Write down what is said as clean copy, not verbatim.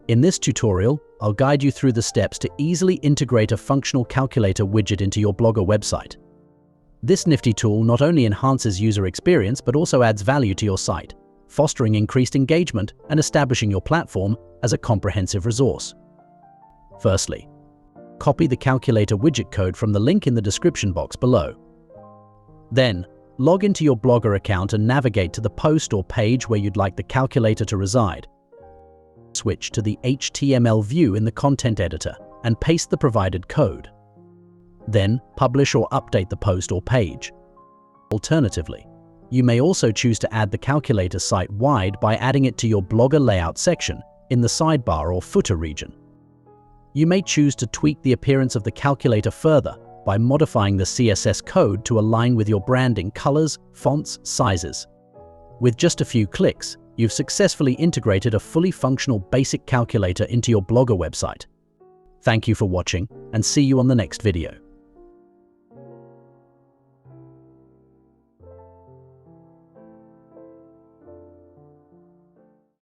In this tutorial, I'll guide you through the steps to easily integrate a functional calculator widget into your Blogger website. This nifty tool not only enhances user experience but also adds value to your site, fostering increased engagement and establishing your platform as a comprehensive resource. Firstly, copy the calculator widget code from the link in the description box below. Then, log into your Blogger account and navigate to the post or page where you'd like the calculator to reside. Switch to the HTML view in the content editor and paste the provided code. Then, publish or update the post or page. Alternatively, you may also choose to add the calculator site-wide by adding it to your Blogger layout section in the sidebar or footer region. You may choose to tweak the appearance of the calculator further by modifying the CSS code to align with your branding colors, fonts, sizes. With just a few clicks, you've successfully integrated a fully functional basic calculator into your Blogger website. Thank you for watching, and see you on the next video.